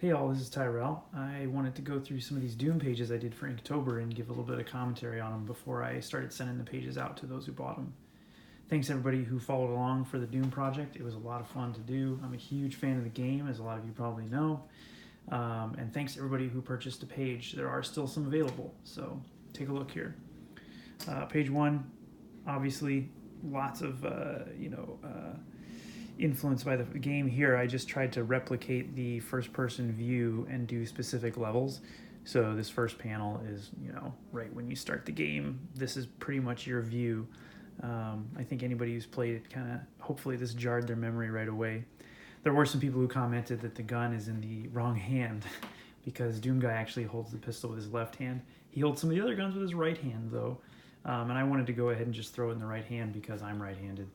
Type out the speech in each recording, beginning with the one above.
Hey all, this is Tyrell. I wanted to go through some of these Doom pages I did for Inktober and give a little bit of commentary on them before I started sending the pages out to those who bought them. Thanks everybody who followed along for the Doom project. It was a lot of fun to do. I'm a huge fan of the game, as a lot of you probably know. And thanks to everybody who purchased a page. There are still some available, so take a look here. Page 1, obviously lots of, influenced by the game here. I just tried to replicate the first person view and do specific levels. So this first panel is, right when you start the game, this is pretty much your view. I think anybody who's played it hopefully this jarred their memory right away. There were some people who commented that the gun is in the wrong hand because Doom Guy actually holds the pistol with his left hand. He holds some of the other guns with his right hand though. And I wanted to go ahead and just throw it in the right hand because I'm right-handed.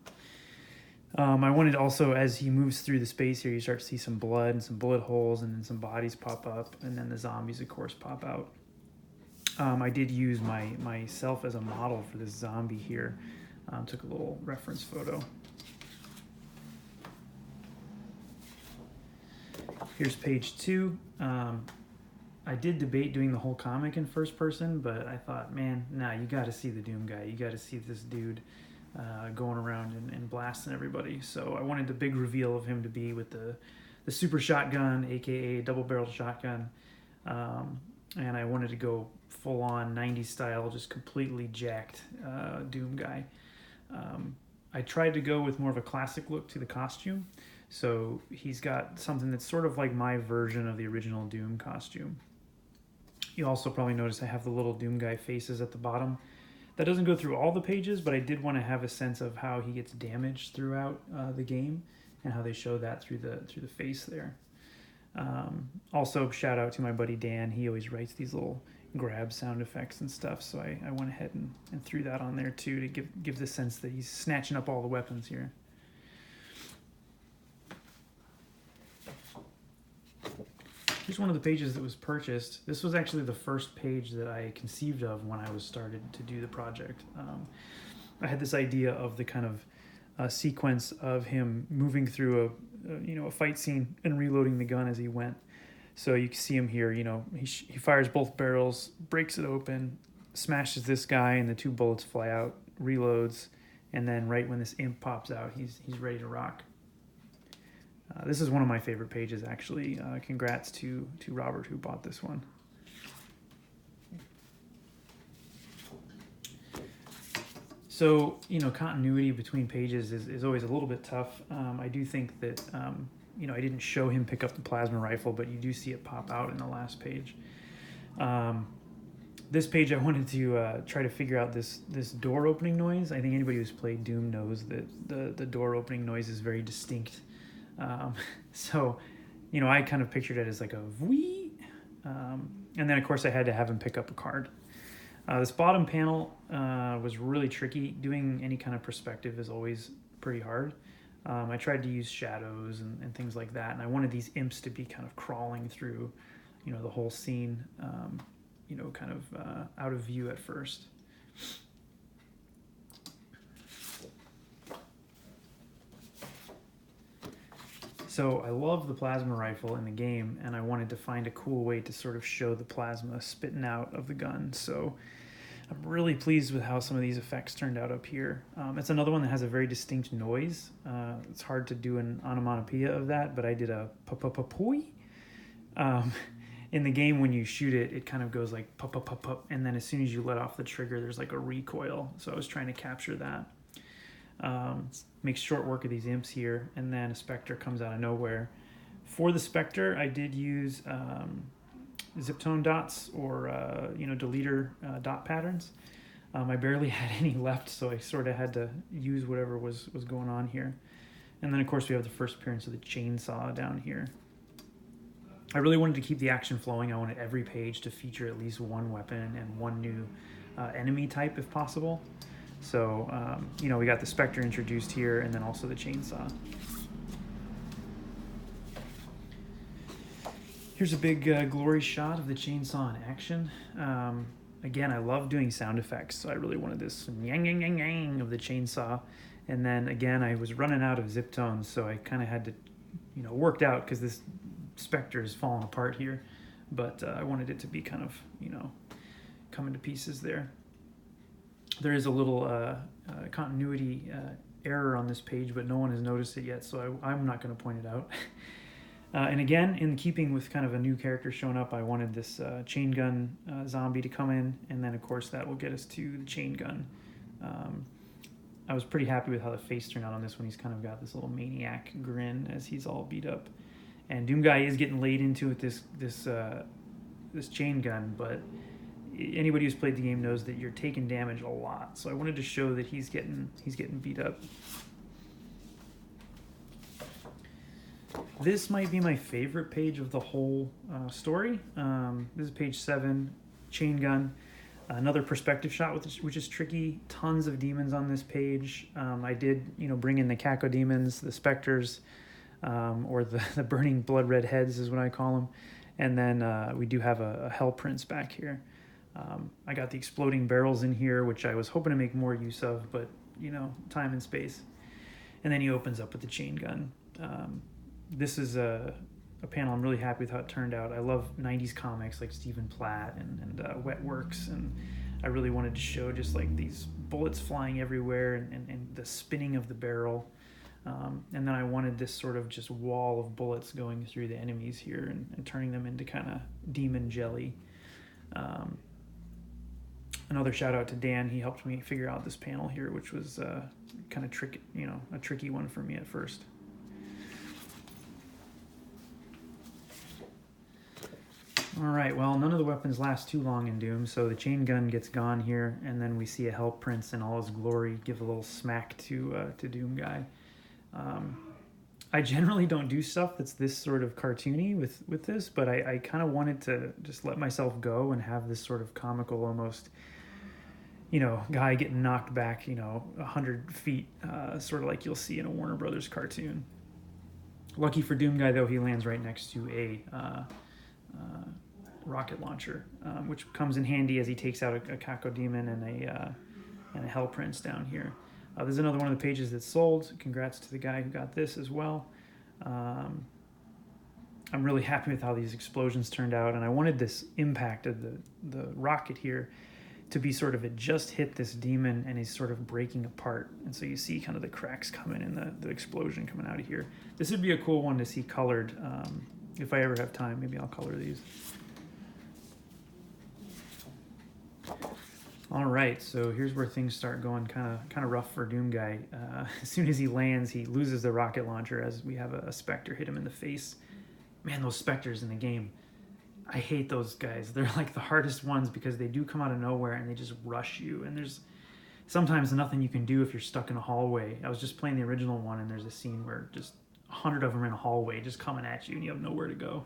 I wanted also, as he moves through the space here, you start to see some blood and some bullet holes and then some bodies pop up and then the zombies, of course, pop out. I did use myself as a model for this zombie here. Took a little reference photo. Here's page 2. I did debate doing the whole comic in first person, but I thought, man, you got to see the Doom Guy. You got to see this dude going around and blasting everybody. So I wanted the big reveal of him to be with the super shotgun, aka double-barreled shotgun, and I wanted to go full-on 90s style, just completely jacked Doom Guy. I tried to go with more of a classic look to the costume, so he's got something that's sort of like my version of the original Doom costume. You also probably notice I have the little Doom Guy faces at the bottom. That doesn't go through all the pages, but I did want to have a sense of how he gets damaged throughout the game and how they show that through the face there. Also, shout out to my buddy Dan. He always writes these little grab sound effects and stuff, so I went ahead and threw that on there too to give the sense that he's snatching up all the weapons here. Here's one of the pages that was purchased. This was actually the first page that I conceived of when I was started to do the project. I had this idea of the kind of sequence of him moving through a fight scene and reloading the gun as he went. So you can see him here. He fires both barrels, breaks it open, smashes this guy, and the 2 bullets fly out. Reloads, and then right when this imp pops out, he's ready to rock. This is one of my favorite pages, actually. Congrats to Robert who bought this one. So, continuity between pages is always a little bit tough. I do think that, I didn't show him pick up the plasma rifle, but you do see it pop out in the last page. This page, I wanted to try to figure out this door opening noise. I think anybody who's played Doom knows that the door opening noise is very distinct. So, I kind of pictured it as like a wee, and then of course I had to have him pick up a card. This bottom panel was really tricky. Doing any kind of perspective is always pretty hard. I tried to use shadows and things like that, and I wanted these imps to be kind of crawling through, the whole scene, kind of out of view at first. So I love the plasma rifle in the game, and I wanted to find a cool way to sort of show the plasma spitting out of the gun. So I'm really pleased with how some of these effects turned out up here. It's another one that has a very distinct noise. It's hard to do an onomatopoeia of that, but I did a pa-pa-pa-poi. In the game, when you shoot it, it kind of goes like pa-pa-pa-pa, and then as soon as you let off the trigger, there's like a recoil. So I was trying to capture that. Makes short work of these imps here, and then a Spectre comes out of nowhere. For the Spectre, I did use zip tone dots or deleter dot patterns. I barely had any left, so I sort of had to use whatever was going on here. And then of course we have the first appearance of the chainsaw down here. I really wanted to keep the action flowing. I wanted every page to feature at least one weapon and one new enemy type if possible. So, we got the Spectre introduced here, and then also the chainsaw. Here's a big glory shot of the chainsaw in action. Again, I love doing sound effects, so I really wanted this yang yang yang yang of the chainsaw. And then again, I was running out of zip tones, so I kind of had to, worked out because this Spectre is falling apart here, but I wanted it to be kind of, you know, coming to pieces there. There is a little continuity error on this page, but no one has noticed it yet, so I'm not going to point it out. And again, in keeping with kind of a new character showing up, I wanted this chain gun zombie to come in, and then of course that will get us to the chain gun. I was pretty happy with how the face turned out on this one. He's kind of got this little maniac grin as he's all beat up. And Doomguy is getting laid into with this chain gun, but anybody who's played the game knows that you're taking damage a lot. So I wanted to show that he's getting beat up. This might be my favorite page of the whole story. This is page 7, chain gun. Another perspective shot, which is tricky. Tons of demons on this page. I did, you know, bring in the cacodemons, the specters, or the burning blood red heads is what I call them. And then we do have a hell prince back here. I got the exploding barrels in here, which I was hoping to make more use of, but, you know, time and space. And then he opens up with the chain gun. This is a panel I'm really happy with how it turned out. I love 90s comics like Stephen Platt and Wetworks, and I really wanted to show just like these bullets flying everywhere and the spinning of the barrel. And then I wanted this sort of just wall of bullets going through the enemies here and turning them into kind of demon jelly. Another shout out to Dan. He helped me figure out this panel here, which was kind of a tricky one for me at first. All right, well, none of the weapons last too long in Doom, so the chain gun gets gone here, and then we see a Hell Prince in all his glory give a little smack to Doomguy. I generally don't do stuff that's this sort of cartoony with this, but I kind of wanted to just let myself go and have this sort of comical almost, you know, guy getting knocked back, you know, 100 feet, sort of like you'll see in a Warner Brothers cartoon. Lucky for Doomguy, though, he lands right next to a rocket launcher, which comes in handy as he takes out a cacodemon and a hell prince down here. There's another one of the pages that's sold. Congrats to the guy who got this as well. I'm really happy with how these explosions turned out, and I wanted this impact of the rocket here to be sort of, it just hit this demon and he's sort of breaking apart, and so you see kind of the cracks coming in the explosion coming out of here. This would be a cool one to see colored. If I ever have time, maybe I'll color these. All right, so here's where things start going kind of rough for Doomguy. As soon as he lands, he loses the rocket launcher as we have a Spectre hit him in the face. Man, those Spectres in the game, I hate those guys. They're like the hardest ones because they do come out of nowhere and they just rush you. And there's sometimes nothing you can do if you're stuck in a hallway. I was just playing the original one, and there's a scene where just 100 of them are in a hallway just coming at you and you have nowhere to go.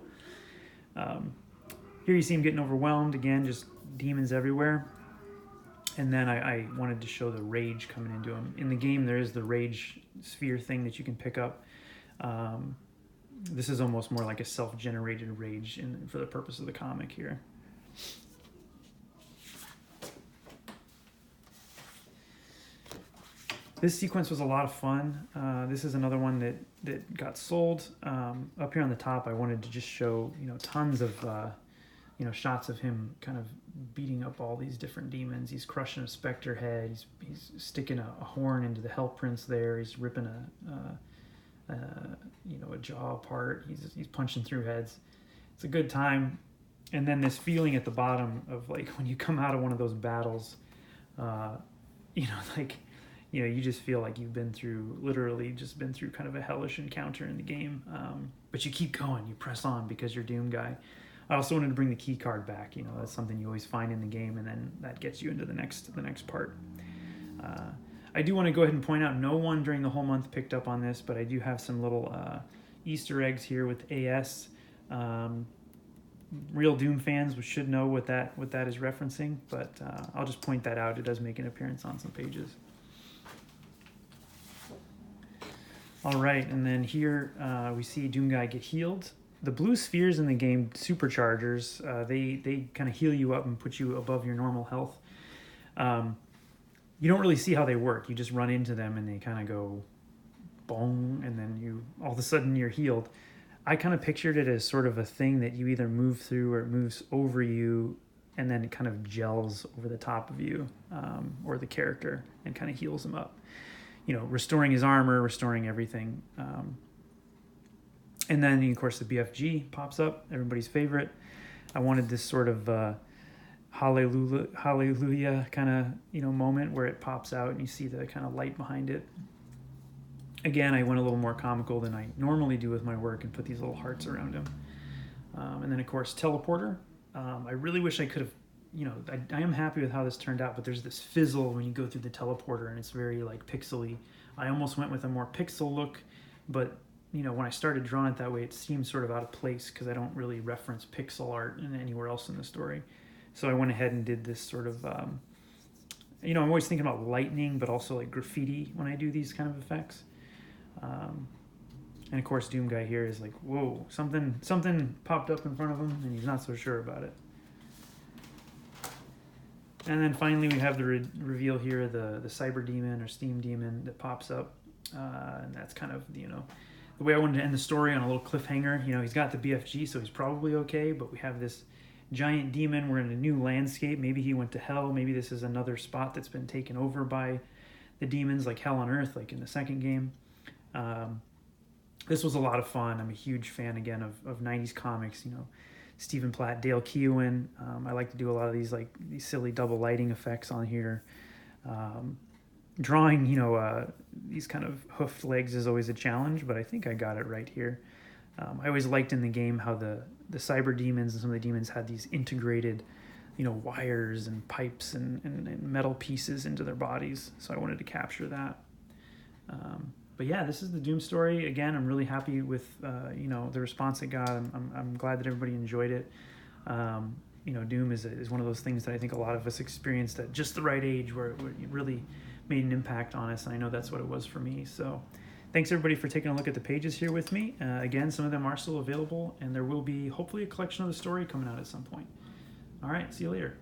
Here you see him getting overwhelmed. Again, just demons everywhere. And then I wanted to show the rage coming into him. In the game, there is the rage sphere thing that you can pick up. This is almost more like a self-generated rage for the purpose of the comic here. This sequence was a lot of fun. This is another one that got sold. Up here on the top, I wanted to just show, you know, tons of shots of him kind of beating up all these different demons. He's crushing a Spectre head. He's sticking a horn into the Hell Prince there. He's ripping a jaw apart. He's punching through heads. It's a good time. And then this feeling at the bottom of like when you come out of one of those battles, you just feel like you've literally been through kind of a hellish encounter in the game. But you keep going, you press on because you're Doomguy. I also wanted to bring the key card back. You know, that's something you always find in the game, and then that gets you into the next part. I do want to go ahead and point out no one during the whole month picked up on this, but I do have some little Easter eggs here with AS. Real Doom fans should know what that is referencing, but I'll just point that out. It does make an appearance on some pages. All right, and then here we see Doomguy get healed. The blue spheres in the game, superchargers, they kind of heal you up and put you above your normal health. You don't really see how they work. You just run into them and they kind of go boom, and then all of a sudden you're healed. I kind of pictured it as sort of a thing that you either move through or it moves over you, and then it kind of gels over the top of you, or the character, and kind of heals him up. Restoring his armor, restoring everything. And then, of course, the BFG pops up, everybody's favorite. I wanted this sort of hallelujah kind of moment where it pops out and you see the kind of light behind it. Again, I went a little more comical than I normally do with my work and put these little hearts around him. And then, of course, teleporter. I really wish I could have, I am happy with how this turned out, but there's this fizzle when you go through the teleporter and it's very like pixely. I almost went with a more pixel look, but when I started drawing it that way, it seemed sort of out of place because I don't really reference pixel art in anywhere else in the story. So I went ahead and did this sort of, I'm always thinking about lightning, but also like graffiti when I do these kind of effects. And of course, Doom Guy here is like, whoa, something popped up in front of him, and he's not so sure about it. And then finally, we have the reveal here, the Cyber Demon or Steam Demon that pops up, and that's kind of the way I wanted to end the story, on a little cliffhanger. He's got the BFG, so he's probably okay, but we have this giant demon. We're in a new landscape. Maybe he went to hell. Maybe this is another spot that's been taken over by the demons, like Hell on Earth, like in the second game. This was a lot of fun. I'm a huge fan, again, of 90s comics, Stephen Platt, Dale Keown. I like to do a lot of these silly double lighting effects on here. Drawing, these kind of hoofed legs is always a challenge, but I think I got it right here. I always liked in the game how the cyber demons and some of the demons had these integrated, wires and pipes and metal pieces into their bodies. So I wanted to capture that. But yeah, this is the Doom story. Again, I'm really happy with the response it got. I'm glad that everybody enjoyed it. Doom is one of those things that I think a lot of us experienced at just the right age, where it really made an impact on us, and I know that's what it was for me. So thanks everybody for taking a look at the pages here with me. Again, some of them are still available, and there will be hopefully a collection of the story coming out at some point. All right, see you later.